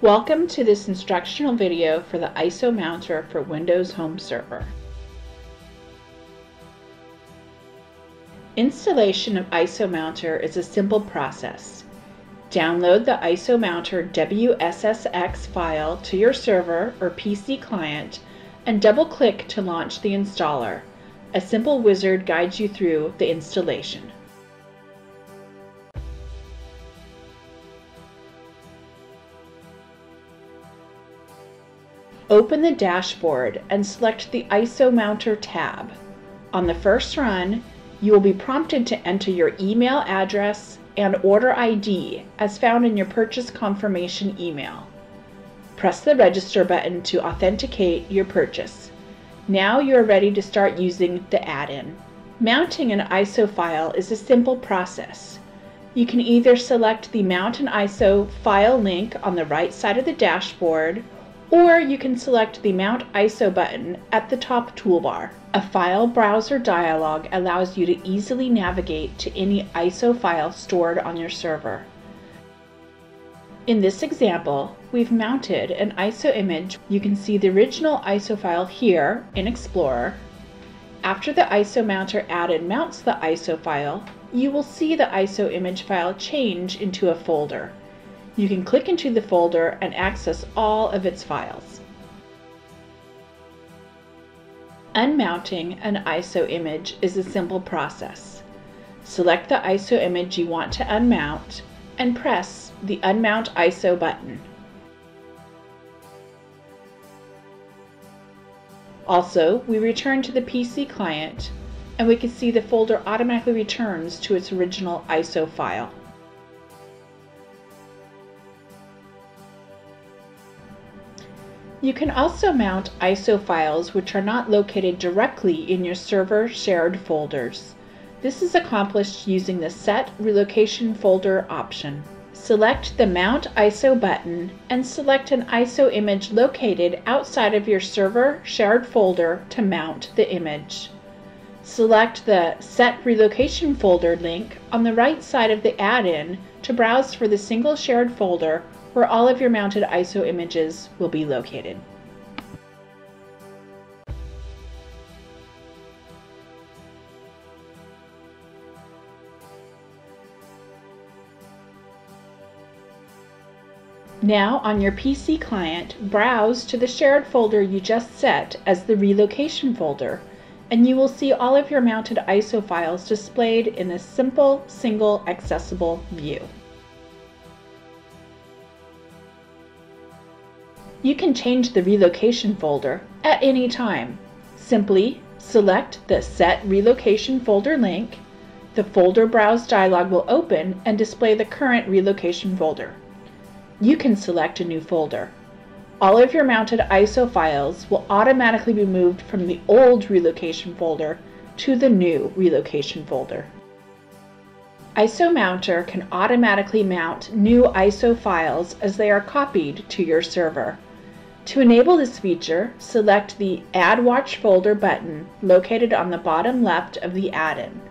Welcome to this instructional video for the ISO mounter for Windows Home Server. Installation of ISO mounter is a simple process. Download the ISO mounter WSSX file to your server or PC client and double-click to launch the installer. A simple wizard guides you through the installation. Open the dashboard and select the ISO mounter tab. On the first run, you will be prompted to enter your email address and order ID as found in your purchase confirmation email. Press the register button to authenticate your purchase. Now you are ready to start using the add-in. Mounting an ISO file is a simple process. You can either select the Mount an ISO file link on the right side of the dashboard, or you can select the Mount ISO button at the top toolbar. A file browser dialog allows you to easily navigate to any ISO file stored on your server. In this example, we've mounted an ISO image. You can see the original ISO file here in Explorer. After the ISO mounter add-in mounts the ISO file, you will see the ISO image file change into a folder. You can click into the folder and access all of its files. Unmounting an ISO image is a simple process. Select the ISO image you want to unmount and press the Unmount ISO button. Also, we return to the PC client and we can see the folder automatically returns to its original ISO file. You can also mount ISO files which are not located directly in your server shared folders. This is accomplished using the Set Relocation Folder option. Select the Mount ISO button and select an ISO image located outside of your server shared folder to mount the image. Select the Set Relocation Folder link on the right side of the add-in to browse for the single shared folder where all of your mounted ISO images will be located. Now on your PC client, browse to the shared folder you just set as the relocation folder, and you will see all of your mounted ISO files displayed in a simple, single, accessible view. You can change the relocation folder at any time. Simply select the Set Relocation Folder link. The Folder Browse dialog will open and display the current relocation folder. You can select a new folder. All of your mounted ISO files will automatically be moved from the old relocation folder to the new relocation folder. ISO Mounter can automatically mount new ISO files as they are copied to your server. To enable this feature, select the Add Watch Folder button located on the bottom left of the add-in.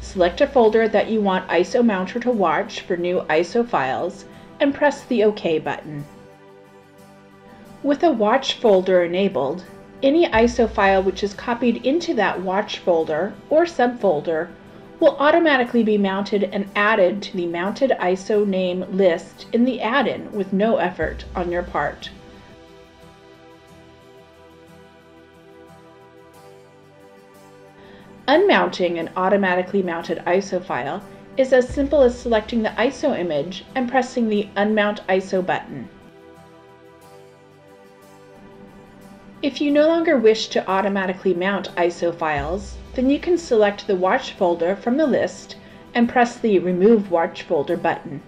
Select a folder that you want ISO Mounter to watch for new ISO files and press the OK button. With a watch folder enabled, any ISO file which is copied into that watch folder or subfolder will automatically be mounted and added to the Mounted ISO Name list in the add-in with no effort on your part. Unmounting an automatically mounted ISO file is as simple as selecting the ISO image and pressing the Unmount ISO button. If you no longer wish to automatically mount ISO files, then you can select the watch folder from the list and press the Remove Watch Folder button.